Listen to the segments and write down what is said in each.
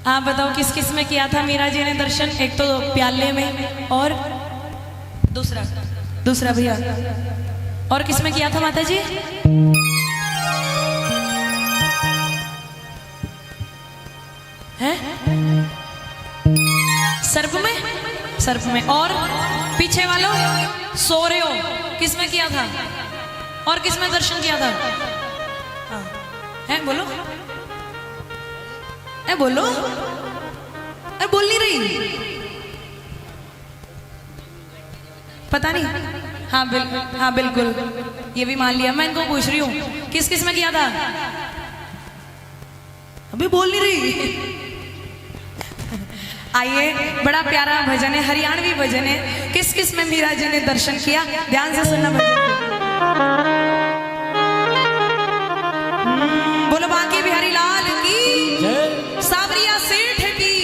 आप बताओ किस किस में किया था मीरा जी ने दर्शन? एक तो प्याले में और दूसरा भैया और किस में किया था माता जी? हैं? सर्प में और पीछे वालों सो रहे हो किस में किया था? और किस में दर्शन किया था? हाँ है बोलो बोलो, अरे बोल नहीं रही, पता नहीं। हाँ बिल्कुल ये भी मान लिया। मैं इनको पूछ रही हूँ किस किस में किया था? अभी बोल नहीं रही। आइए, बड़ा प्यारा भजन है, हरियाणवी भजन है। किस किस में मीरा जी ने दर्शन किया? ध्यान से सुनना भजन। बोलो बांके बिहारी लाल की, सावरिया सेठ की।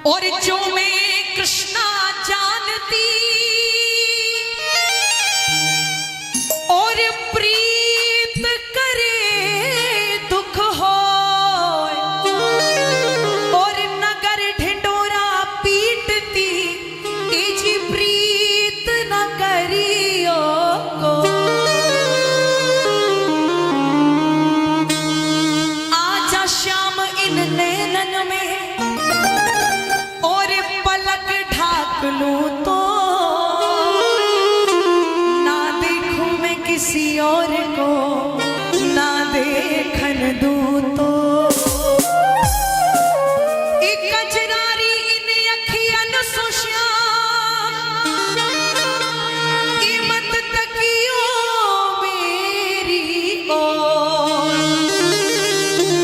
और जो मैं कृष्णा जानती और प्रीत करे दुख हो, और नगर ढिंडोरा पीटती इजी प्रीत न करियो को। आजा श्याम इन नैनन में और पलक ढाक लूं तो ना देखूं मैं किसी और को, ना देखन दूं तो। एक कजरारी इन अखियन सुश्याम कीमत तकियो मेरी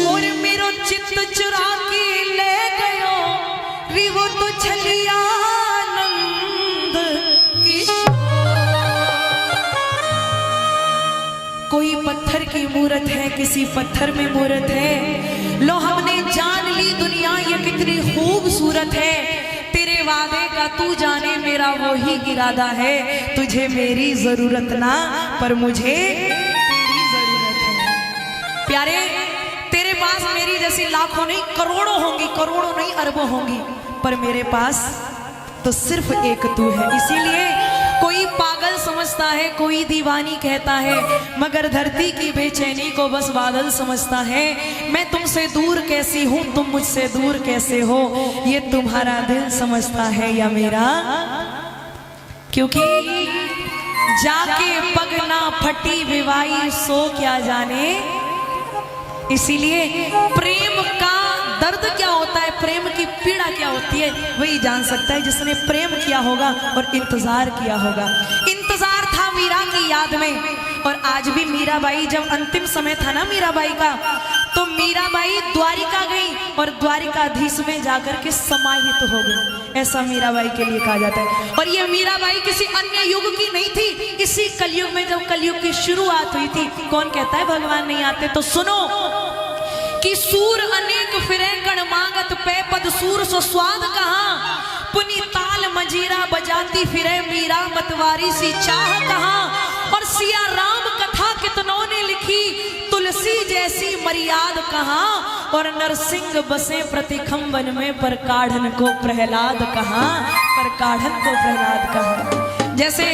और मेरो चित्त चुरा के ले गयो री वो तो छलिया नंद किशोर। कोई पत्थर की मूरत है, किसी पत्थर में मूरत है। लो हमने जान ली दुनिया ये कितनी खूबसूरत है। तेरे वादे का तू जाने मेरा वो ही इरादा है। तुझे मेरी जरूरत ना पर मुझे तेरी जरूरत है। प्यारे, तेरे पास मेरी जैसी लाखों नहीं करोड़ों होंगी, करोड़ों नहीं अरबों होंगी, पर मेरे पास तो सिर्फ एक तू है। इसीलिए कोई पागल समझता है, कोई दीवानी कहता है, मगर धरती की बेचैनी को बस बादल समझता है। मैं तुमसे दूर कैसी हूँ, तुम मुझसे दूर कैसे हो, ये तुम्हारा दिल समझता है या मेरा। क्योंकि जाके पग ना फटी विवाही सो क्या जाने। इसीलिए प्रेम का दर्द क्या होता है, प्रेम की पीड़ा क्या होती है, वही जान सकता है जिसने प्रेम किया होगा और इंतजार किया होगा। इंतजार था मीरा की याद में। और आज भी मीराबाई, जब अंतिम समय था ना मीराबाई का, तो मीराबाई द्वारिका गई और द्वारिकाधीश में जाकर के समाहित हो गई। ऐसा मीराबाई के लिए कहा जाता है। और ये मीराबाई किसी अन्य युग की नहीं थी। इसी कलयुग में जब कलयुग की शुरुआत हुई थी, कौन कहता है भगवान नहीं आते? तो सुनो कि सूर अनेक फिरे कण मांगत पे पद सूर सो स्वाद कहाँ, पुनी ताल मजीरा बजाती फिरे मीरा मतवारी सी चाह कहाँ। और सिया राम कथा कितनों ने लिखी, तुलसी जैसी मर्याद कहाँ। और नरसिंह बसे प्रतिखंबन में, पर काढ़न को प्रहलाद कहाँ, पर काढ़न को प्रहलाद कहाँ। जैसे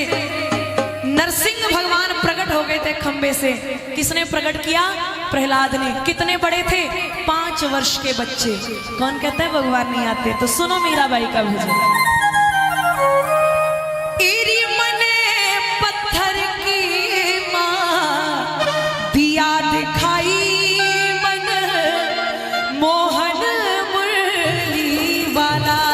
नरसिंह भगवान प्रकट हो गए थे खंबे से। किसने प्रकट किया? प्रहलाद ने। कितने बड़े थे? 5 वर्ष के बच्चे। कौन कहता है भगवान नहीं आते? तो सुनो मीराबाई का भजन। एरी मने पत्थर की माँ दिया दिखाई मन मोहन मुरली वाला।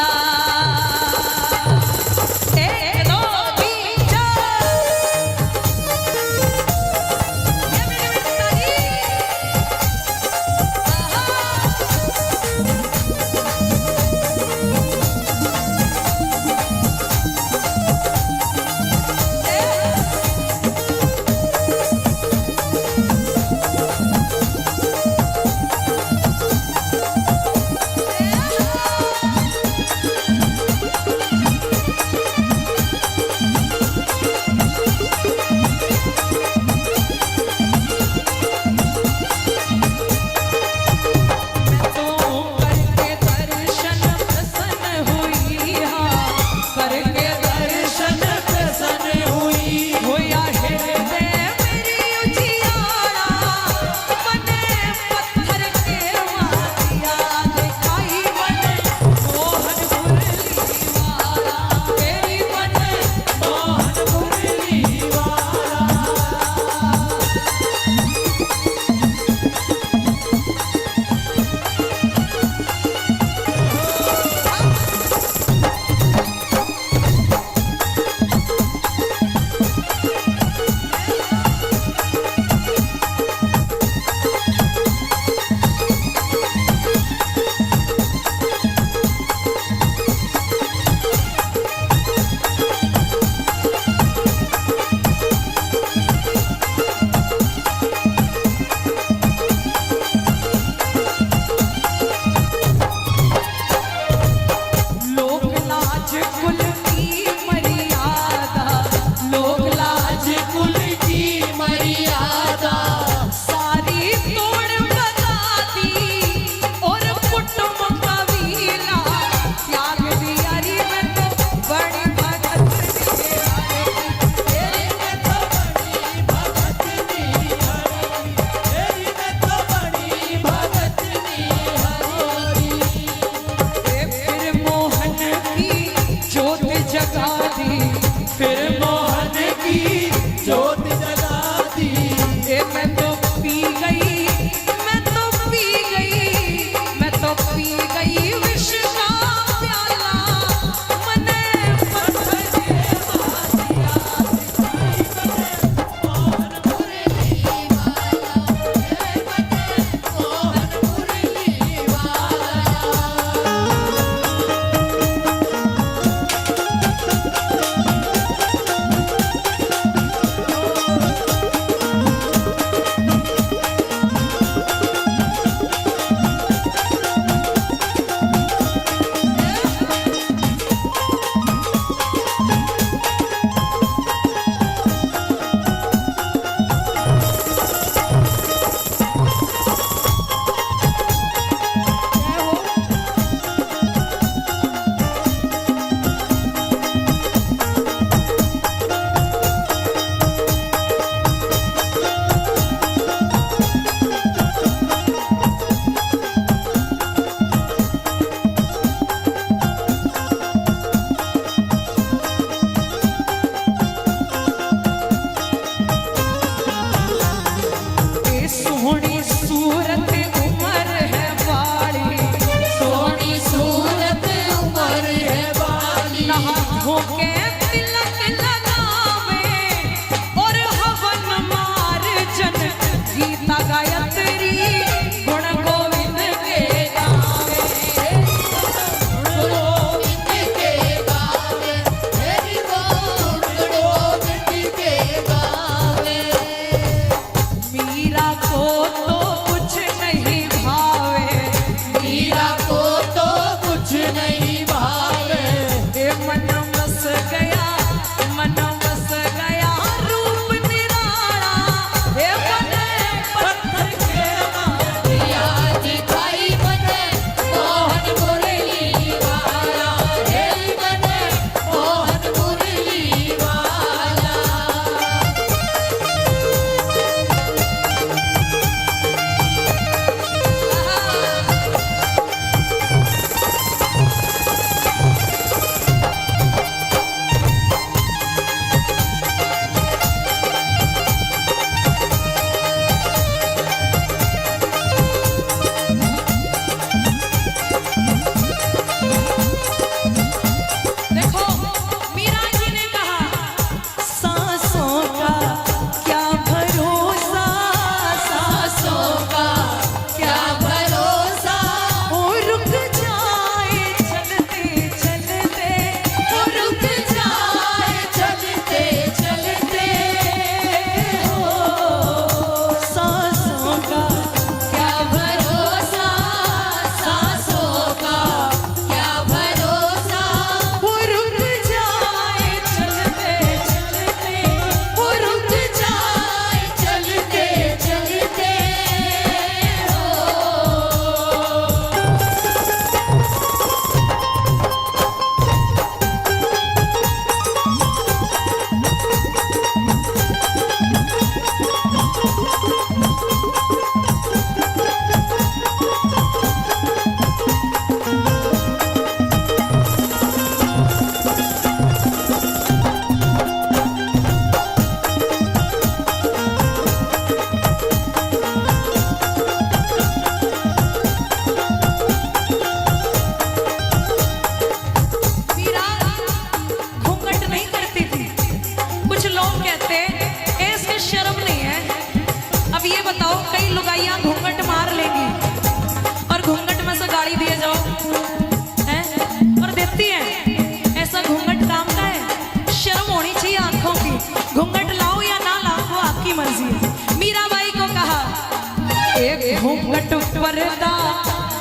पर्दा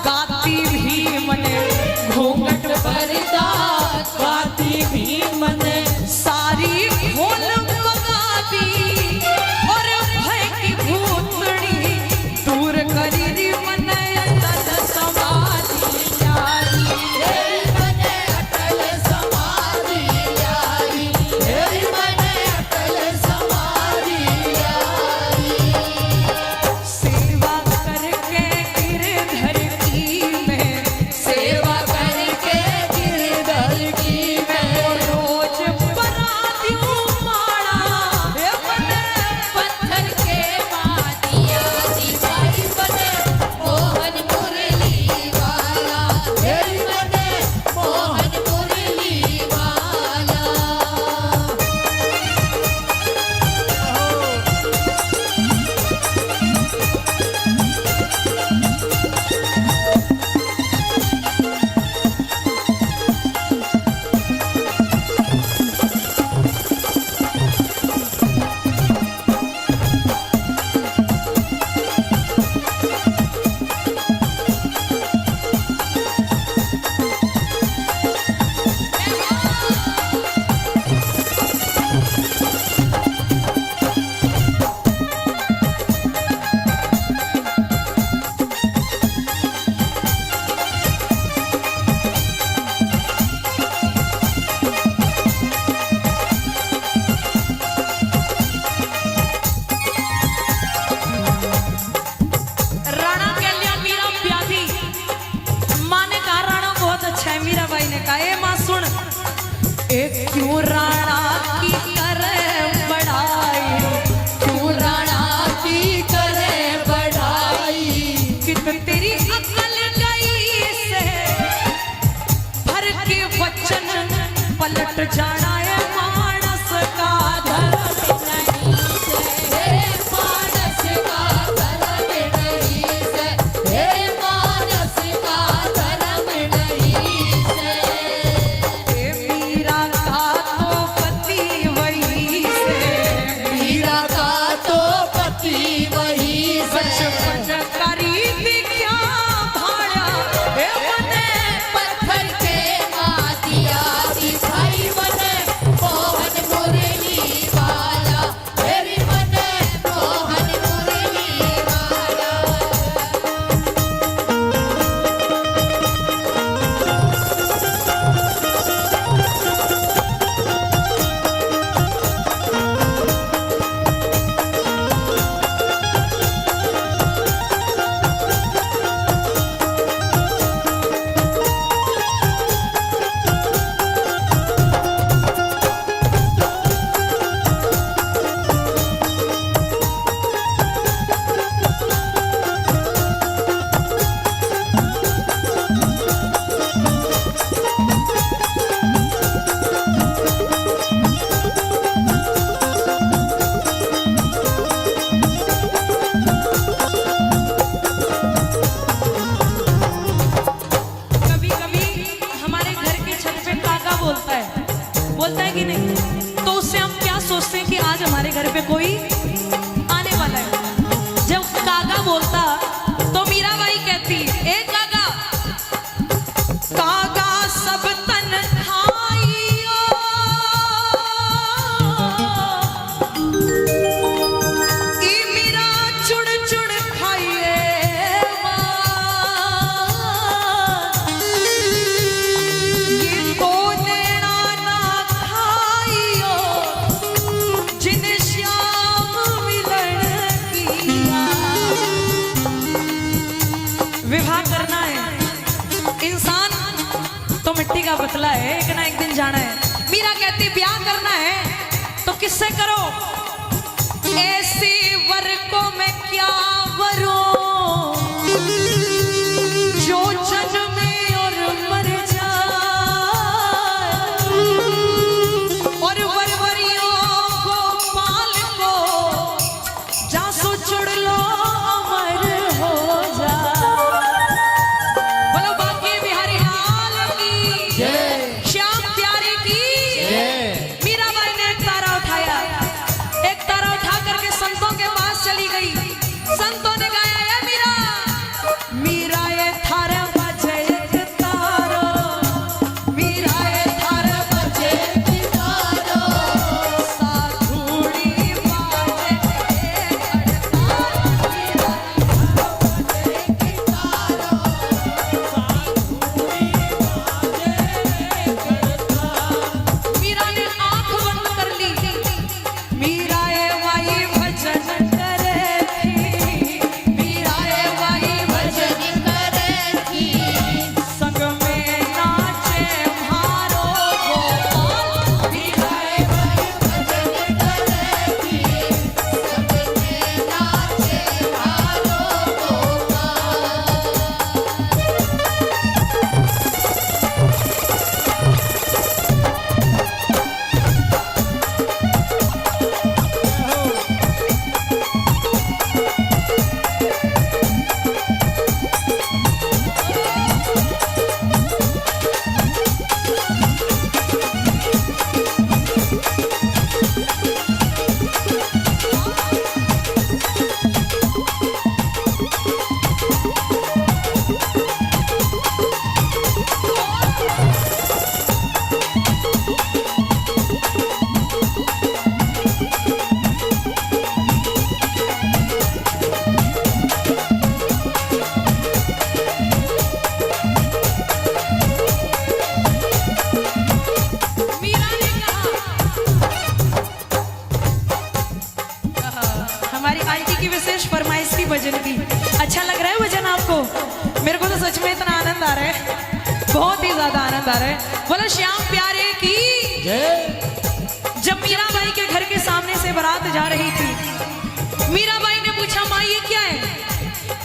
गाती भी मने, घूंघट पर्दा गाती भी मने, सारी खोल बगाती और भय की भूतड़ी दूर करी दी मने अटल समाधि यारी, मने अटल समाधि यारी, मने अटल समाधि यारी। सेवा करके गिरधर की में, सेवा करके गिरधर की में, रोज परातियों माला बने पत्थर के मादिया दिवाई बने मोहन मुरली वाला, बने मोहन मुरली वाला। राणा कह लिया मीरा प्यादी, माँ ने कहा राणा बहुत अच्छा है। मीराबाई ने कहा ए माँ सुन, एक क्यों राणा की करे बड़ाई, क्यों राणा की करे बड़ाई, कि तो तेरी अकल गई से भर के वचन पलट जाना है मानस का धर्म नहीं से, मानस का धर्म नहीं से, मानस का धर्म नहीं से। मीरा का तो पति वही से, मीरा का तो पति वही से, बचपन करी थी क्या भाड़ा बने पत्थर के मादिया दिखाई बने मोहन मुरली वाला, मेरी बने मोहन मुरली वाला। कभी कभी हमारे घर की छत पे काका बोलता है कि नहीं, तो उससे हम क्या सोचते हैं कि आज हमारे घर पे कोई आने वाला है। जब काका बोलता तो मीराबाई कहती ए काका, काका सब तन खाइयो, ई मीरा चुड़ चुड़ खाइए ये तो नेना ना खाइयो, जिन श्याम मिलन किया। विवाह करना है, इंसान तो मिट्टी का पुतला है, एक ना एक दिन जाना है। मीरा कहती ब्याह करना है तो किससे करो, ऐसे वर को मैं क्या वरूं जो जन्मे और मर जाए, और वरवरियों को पाल को जासो चुड़ लो अमर हो जा। बोलो बाकी बिहारी लाल की जय, श्याम प्यारे की जय। मीराबाई ने एक तारा उठाया, एक तारा उठा करके संतों के पास चली गई। संतों ने गाया मेरे को तो सच में इतना आनंद आ रहा है, बहुत ही ज्यादा आनंद आ रहा है। बोलो श्याम प्यारे की जय। जब मीराबाई के घर के सामने से बारात जा रही थी, मीराबाई ने पूछा माँ ये क्या है?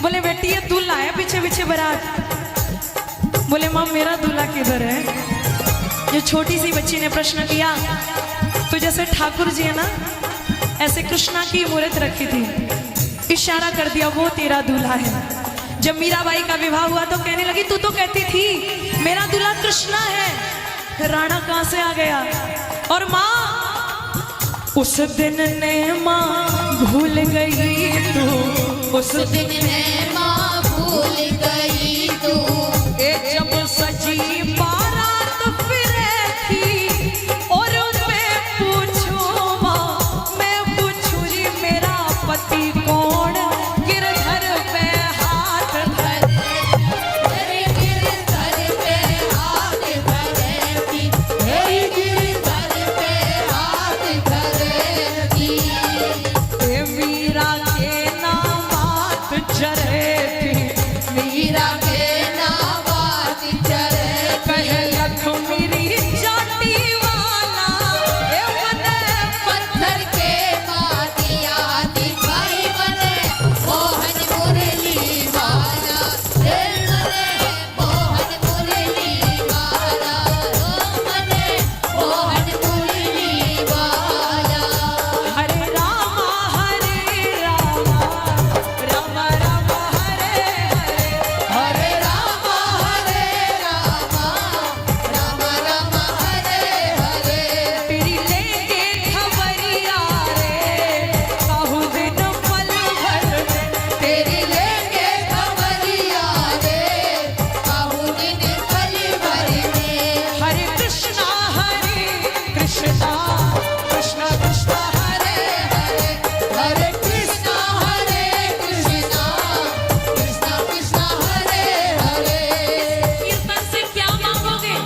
बोले बेटी ये दूल्हा है, पीछे पीछे बारात। बोले माँ मेरा दूल्हा किधर है? जो छोटी सी बच्ची ने प्रश्न किया, तो जैसे ठाकुर जी है ना, ऐसे कृष्णा की मूर्त रखी थी, इशारा कर दिया वो तेरा दूल्हा है। जब मीराबाई का विवाह हुआ तो कहने लगी तू तो कहती थी मेरा दूल्हा कृष्णा है, राणा कहां से आ गया? और माँ उस दिन ने माँ भूल गई तू, उस दिन ने माँ भूल गई तू, जब सजी बारात फिरे थी और मैं पूछूं माँ, मैं पूछूं जी मेरा पति कौन? गिरधर पे हाथ धरे, गिरधर पे हाथ धरे, गिरधर पे हाथ धरे, मीरा के नाम बात चरे थी, मीरा के नाम बात चरे, कहे लक्ष्मी जाटी वाला, ए मने पत्थर के मातिया दिखाई, मने मोहन मुरली वाला, ए मने मोहन मुरली वाला, ओ मने मोहन मुरली वाला। हरे रामा राम राम हरे हरे, हरे रामा राम राम हरे हरे। तेरी लेके खबरिया रे, काहू दिन पल भर में, तेरी लेके खबरिया रे, काहू दिन पल भर में। हरे कृष्णा कृष्णा कृष्णा हरे हरे, हरे कृष्णा कृष्णा कृष्णा हरे हरे। कीर्तन से क्या मांगोगे?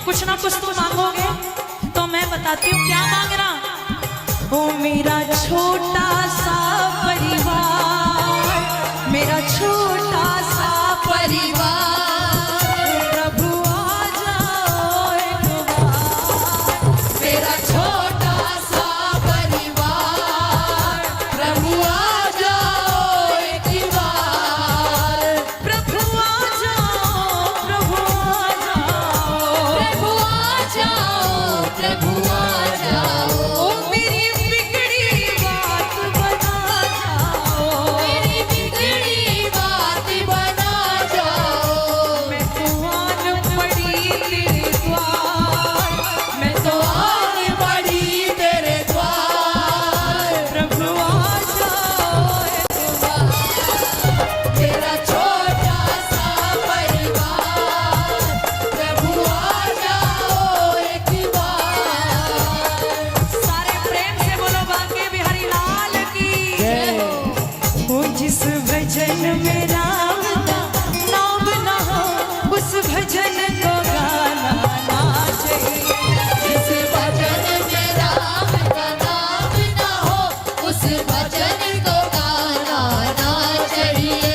कुछ ना कुछ तो मांगोगे, तो मैं बताती हूँ क्या मांगना। ओ मेरा छोटा सा परिवार, मेरा छोटा सा परिवार, प्रभु आ जाओ एक बार। मेरा छोटा सा परिवार, प्रभु आ जाओ एक बार, प्रभु आ जाओ, प्रभु आ जाओ, प्रभु आ जाओ, प्रभु आ जाओ। ओ मेरी बिगड़ी बात बना जाओ, मेरी बिगड़ी बात बना जाओ। मैं तो आन पड़ी तेरे द्वार, मैं तो आन पड़ी तेरे द्वार, प्रभु आ जाओ एक बार। मेरा छोटा सा परिवार, प्रभु आ जाओ एक बार। सारे प्रेम से बोलो बांके बिहारी लाल की जय। वो जिस भजन में राम का नाम ना हो, उस भजन को गाना ना चाहिए। जिस भजन में राम का नाम ना हो, उस भजन को गाना ना चाहिए।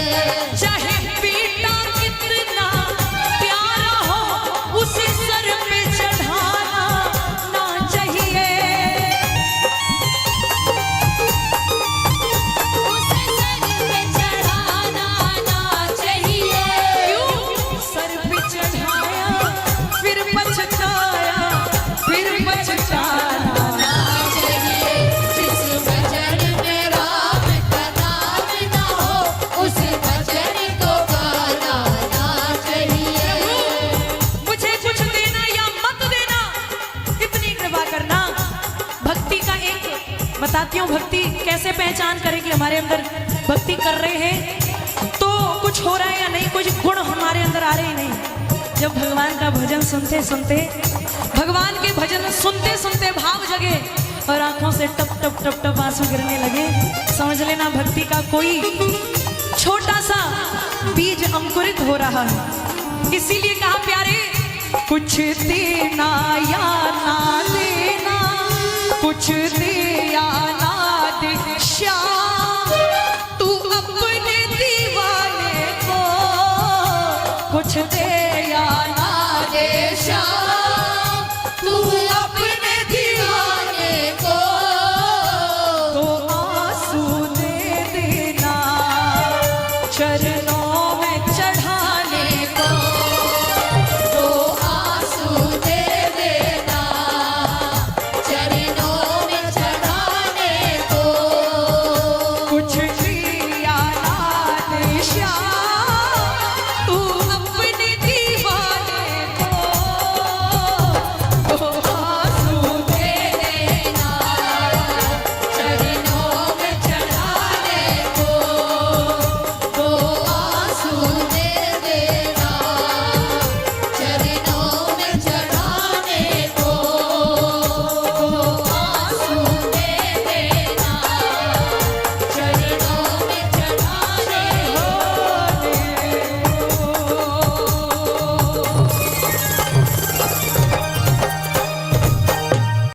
चाहे बेटा कितना प्यारा हो, उसे सर पे चढ़ाना ना चाहिए, उसे सर पे चढ़ाना ना चाहिए। क्यों? सर पे चढ़ाया फिर पछताया, फिर पछताना ना चाहिए। जिस भजन में राम का नाम ना हो, उस भजन को गाना ना चाहिए। मुझे कुछ देना या मत देना, इतनी कृपा करना। भक्ति का एक बताती हूँ, भक्ति कैसे पहचान करें कि हमारे अंदर भक्ति कर रहे हैं, तो कुछ हो रहा है या नहीं, कुछ गुण हमारे अंदर आ रहे हैं नहीं। जब भगवान का भजन सुनते सुनते, भगवान के भजन सुनते सुनते भाव जगे और आंखों से टप टप टप टप आंसू गिरने लगे, समझ लेना भक्ति का कोई छोटा सा बीज अंकुरित हो रहा है। इसीलिए कहा प्यारे, कुछ देना या ना देना, कुछ दे या ना दे, श्याम तू अपने दीवाने को कुछ दे या ना दे, श्याम